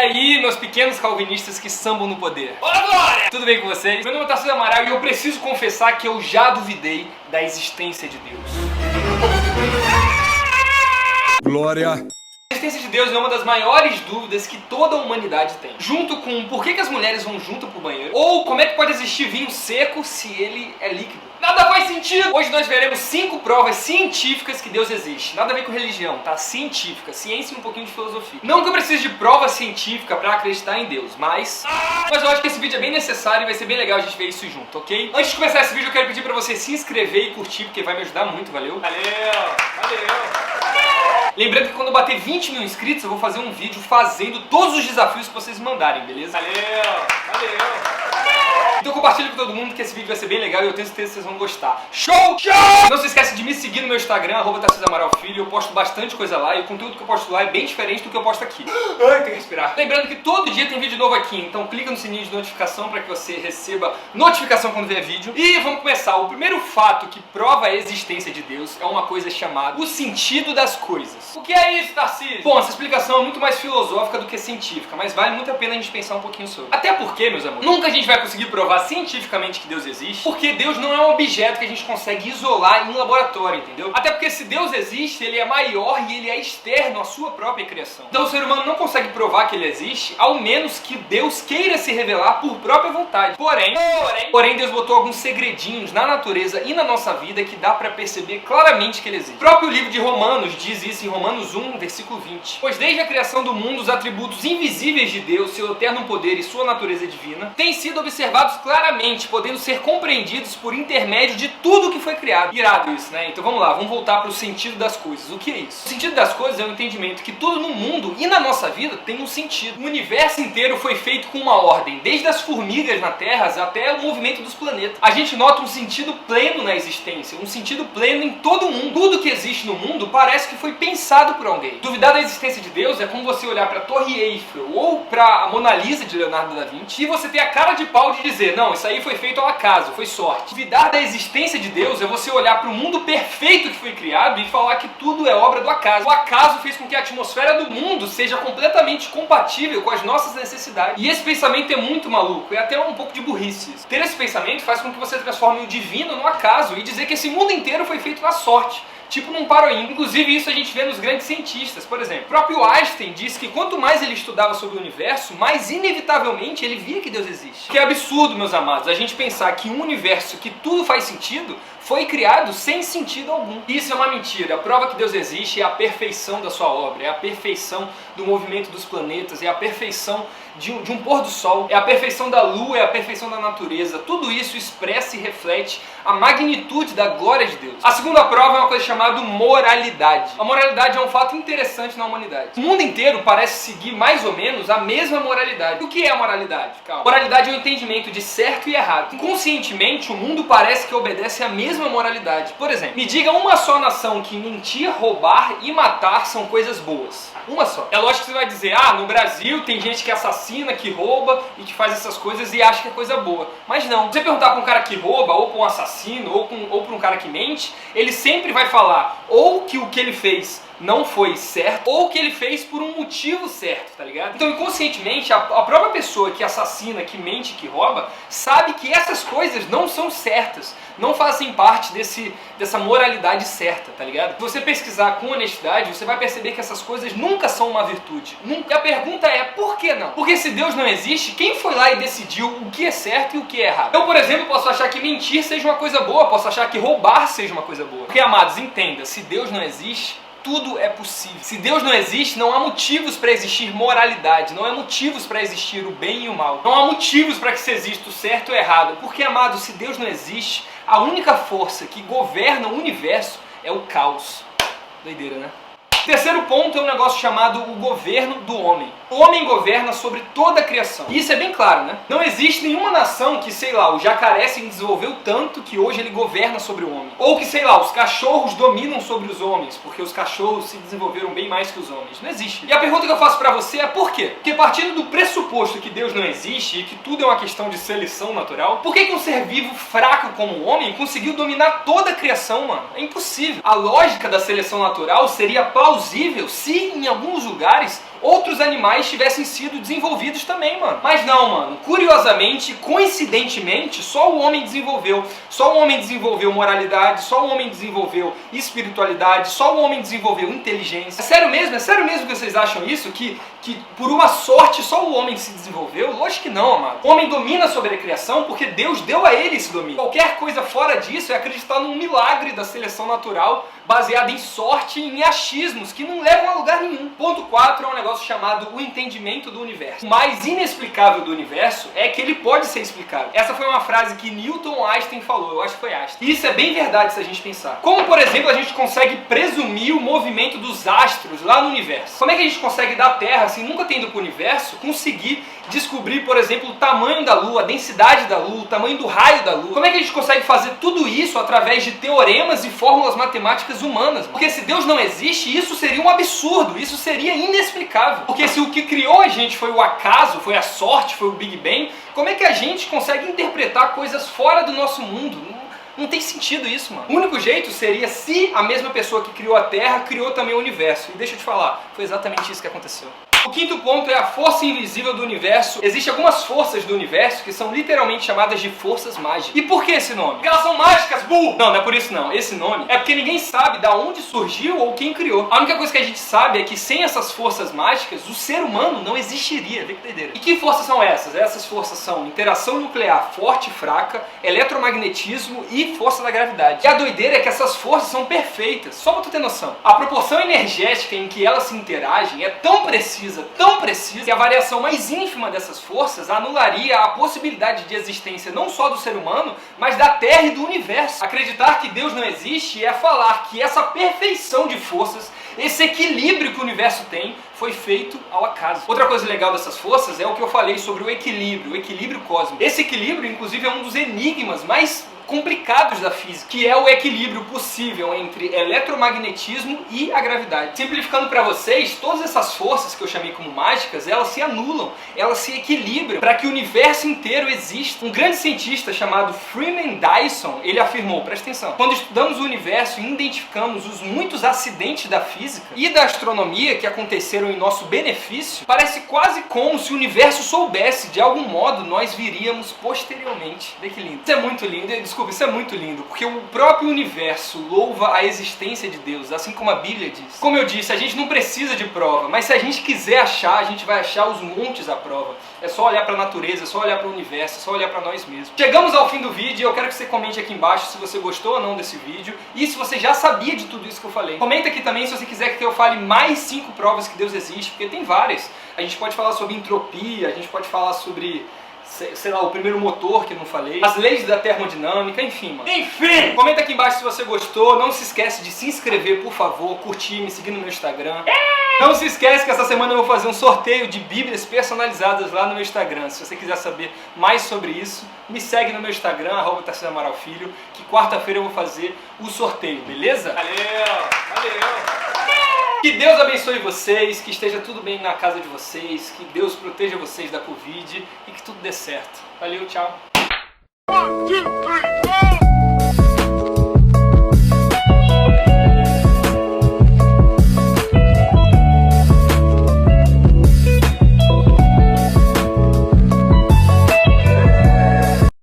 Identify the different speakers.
Speaker 1: E aí, meus pequenos calvinistas que sambam no poder. Olá, Glória! Tudo bem com vocês? Meu nome é Tarcísio Amaral e eu preciso confessar que eu já duvidei da existência de Deus.
Speaker 2: Glória!
Speaker 1: A existência de Deus é uma das maiores dúvidas que toda a humanidade tem. Junto com por que as mulheres vão junto pro banheiro, ou como é que pode existir vinho seco se ele é líquido. Nada faz sentido! Hoje nós veremos 5 provas científicas que Deus existe. Nada a ver com religião, tá? Científica. Ciência e um pouquinho de filosofia. Não que eu precise de prova científica pra acreditar em Deus, mas eu acho que esse vídeo é bem necessário e vai ser bem legal a gente ver isso junto, ok? Antes de começar esse vídeo eu quero pedir pra você se inscrever e curtir, porque vai me ajudar muito, valeu? Valeu! Lembrando que quando bater 20 mil inscritos eu vou fazer um vídeo fazendo todos os desafios que vocês mandarem, beleza? Valeu! Então compartilha com todo mundo que esse vídeo vai ser bem legal e eu tenho certeza que vocês vão gostar. Show! Não se esquece de me seguir no meu Instagram, @TarcísioAmaralFilho. Eu posto bastante coisa lá e o conteúdo que eu posto lá é bem diferente do que eu posto aqui. Ai, tem que respirar. Lembrando que todo dia tem vídeo novo aqui, então clica no sininho de notificação para que você receba notificação quando vier vídeo. E vamos começar. O primeiro fato que prova a existência de Deus é uma coisa chamada o sentido das coisas. O que é isso, Tarcísio? Bom, essa explicação é muito mais filosófica do que científica, mas vale muito a pena a gente pensar um pouquinho sobre. Até porque, meus amores, nunca a gente vai conseguir provar cientificamente que Deus existe, porque Deus não é um objeto que a gente consegue isolar em um laboratório, entendeu? Até porque se Deus existe, ele é maior e ele é externo à sua própria criação. Então o ser humano não consegue provar que ele existe, ao menos que Deus queira se revelar por própria vontade. Porém, Deus botou alguns segredinhos na natureza e na nossa vida que dá pra perceber claramente que ele existe. O próprio livro de Romanos diz isso em Romanos 1, versículo 20. Pois desde a criação do mundo, os atributos invisíveis de Deus, seu eterno poder e sua natureza divina, têm sido observados claramente, podendo ser compreendidos por intermédio de tudo que foi criado. Irado isso, né? Então vamos lá, vamos voltar para o sentido das coisas. O que é isso? O sentido das coisas é o entendimento que tudo no mundo e na nossa vida tem um sentido. O universo inteiro foi feito com uma ordem, desde as formigas na Terra até o movimento dos planetas. A gente nota um sentido pleno na existência, um sentido pleno em todo o mundo. Tudo que existe no mundo parece que foi pensado por alguém. Duvidar da existência de Deus é como você olhar para a Torre Eiffel ou para a Mona Lisa de Leonardo da Vinci e você ter a cara de pau de dizer, não, isso aí foi feito ao acaso, foi sorte. Duvidar da existência de Deus é você olhar para o mundo perfeito que foi criado e falar que tudo é obra do acaso. O acaso fez com que a atmosfera do mundo seja completamente compatível com as nossas necessidades. E esse pensamento é muito maluco, é até um pouco de burrice. Ter esse pensamento faz com que você transforme o divino no acaso e dizer que esse mundo inteiro foi feito na sorte. Tipo num paroímpo. Inclusive isso a gente vê nos grandes cientistas. Por exemplo, o próprio Einstein disse que quanto mais ele estudava sobre o universo, mais inevitavelmente ele via que Deus existe. Que é absurdo, meus amados, a gente pensar que um universo que tudo faz sentido foi criado sem sentido algum. Isso é uma mentira. A prova que Deus existe é a perfeição da sua obra, é a perfeição do movimento dos planetas, é a perfeição de um pôr do sol, é a perfeição da lua, é a perfeição da natureza. Tudo isso expressa e reflete a magnitude da glória de Deus. A segunda prova é uma coisa chamada moralidade. A moralidade é um fato interessante na humanidade. O mundo inteiro parece seguir mais ou menos a mesma moralidade. O que é a moralidade? Calma. Moralidade é o entendimento de certo e errado. Inconscientemente, o mundo parece que obedece à mesma moralidade. Por exemplo, me diga uma só nação que mentir, roubar e matar são coisas boas. Uma só. É lógico que você vai dizer, no Brasil tem gente que assassina, que rouba e que faz essas coisas e acha que é coisa boa. Mas não. Se você perguntar para um cara que rouba, ou para um assassino, ou para um cara que mente, ele sempre vai falar ou que o que ele fez não foi certo, ou que ele fez por um motivo certo, tá ligado? Então, inconscientemente, a própria pessoa que assassina, que mente, que rouba, sabe que essas coisas não são certas, não fazem parte dessa moralidade certa, tá ligado? Se você pesquisar com honestidade, você vai perceber que essas coisas nunca são uma virtude. Nunca. E a pergunta é, por que não? Porque se Deus não existe, quem foi lá e decidiu o que é certo e o que é errado? Eu, por exemplo, posso achar que mentir seja uma coisa boa, posso achar que roubar seja uma coisa boa. Porque, amados, entenda, se Deus não existe, tudo é possível. Se Deus não existe, não há motivos para existir moralidade, não há motivos para existir o bem e o mal. Não há motivos para que se exista o certo e o errado. Porque, amado, se Deus não existe, a única força que governa o universo é o caos. Doideira, né? Terceiro ponto é um negócio chamado o governo do homem. O homem governa sobre toda a criação. E isso é bem claro, né? Não existe nenhuma nação que, sei lá, o jacaré se desenvolveu tanto que hoje ele governa sobre o homem. Ou que, sei lá, os cachorros dominam sobre os homens, porque os cachorros se desenvolveram bem mais que os homens. Não existe. E a pergunta que eu faço pra você é por quê? Porque partindo do pressuposto que Deus não existe e que tudo é uma questão de seleção natural, por que um ser vivo fraco como o homem conseguiu dominar toda a criação, mano? É impossível. A lógica da seleção natural seria plausível plausível se em alguns lugares outros animais tivessem sido desenvolvidos também, mano. Mas não, mano. Curiosamente, coincidentemente, só o homem desenvolveu. Só o homem desenvolveu moralidade, só o homem desenvolveu espiritualidade, só o homem desenvolveu inteligência. É sério mesmo? É sério mesmo que vocês acham isso? Que por uma sorte só o homem se desenvolveu? Lógico que não, amado. O homem domina sobre a criação porque Deus deu a ele esse domínio. Qualquer coisa fora disso é acreditar num milagre da seleção natural baseado em sorte e em achismos que não levam a lugar nenhum. Ponto 4 é um negócio chamado o entendimento do universo. O mais inexplicável do universo é que ele pode ser explicado. Essa foi uma frase que Newton Einstein falou, eu acho que foi Einstein. E isso é bem verdade se a gente pensar. Como, por exemplo, a gente consegue presumir o movimento dos astros lá no universo? Como é que a gente consegue da Terra, assim, nunca tendo para o universo, conseguir descobrir, por exemplo, o tamanho da Lua, a densidade da Lua, o tamanho do raio da Lua? Como é que a gente consegue fazer tudo isso através de teoremas e fórmulas matemáticas humanas? Porque se Deus não existe, isso seria um absurdo, isso seria inexplicável. Porque se o que criou a gente foi o acaso, foi a sorte, foi o Big Bang, como é que a gente consegue interpretar coisas fora do nosso mundo? Não tem sentido isso, mano. O único jeito seria se a mesma pessoa que criou a Terra criou também o universo. E deixa eu te falar, foi exatamente isso que aconteceu. O quinto ponto é a força invisível do universo. Existem algumas forças do universo que são literalmente chamadas de forças mágicas. E por que esse nome? Porque elas são mágicas, burro! Não, não é por isso não. Esse nome é porque ninguém sabe da onde surgiu ou quem criou. A única coisa que a gente sabe é que sem essas forças mágicas, o ser humano não existiria. Vê que doideira. E que forças são essas? Essas forças são interação nuclear forte e fraca, eletromagnetismo e força da gravidade. E a doideira é que essas forças são perfeitas. Só pra tu ter noção. A proporção energética em que elas se interagem é tão precisa, que a variação mais ínfima dessas forças anularia a possibilidade de existência não só do ser humano, mas da Terra e do universo. Acreditar que Deus não existe é falar que essa perfeição de forças, esse equilíbrio que o universo tem, foi feito ao acaso. Outra coisa legal dessas forças é o que eu falei sobre o equilíbrio cósmico. Esse equilíbrio, inclusive, é um dos enigmas mais complicados da física, que é o equilíbrio possível entre eletromagnetismo e a gravidade. Simplificando para vocês, todas essas forças que eu chamei como mágicas, elas se anulam, elas se equilibram para que o universo inteiro exista. Um grande cientista chamado Freeman Dyson, ele afirmou, presta atenção, quando estudamos o universo e identificamos os muitos acidentes da física e da astronomia que aconteceram em nosso benefício, parece quase como se o universo soubesse, de algum modo, nós viríamos posteriormente. Vê que lindo. Isso é muito lindo. Desculpa, isso é muito lindo, porque o próprio universo louva a existência de Deus, assim como a Bíblia diz. Como eu disse, a gente não precisa de prova, mas se a gente quiser achar, a gente vai achar os montes à prova. É só olhar para a natureza, é só olhar para o universo, é só olhar para nós mesmos. Chegamos ao fim do vídeo e eu quero que você comente aqui embaixo se você gostou ou não desse vídeo e se você já sabia de tudo isso que eu falei. Comenta aqui também se você quiser que eu fale mais 5 provas que Deus existe, porque tem várias. A gente pode falar sobre entropia, a gente pode falar sobre, sei lá, o primeiro motor que eu não falei, as leis da termodinâmica, enfim, mano. Enfim! Comenta aqui embaixo se você gostou, não se esquece de se inscrever, por favor, curtir, me seguir no meu Instagram. Não se esquece que essa semana eu vou fazer um sorteio de bíblias personalizadas lá no meu Instagram. Se você quiser saber mais sobre isso, me segue no meu Instagram, @Tarcísio_Amaral_Filho, que quarta-feira eu vou fazer o sorteio, beleza? Valeu! Que Deus abençoe vocês, que esteja tudo bem na casa de vocês, que Deus proteja vocês da Covid e que tudo dê certo. Valeu, tchau! 1, 2, 3, 4.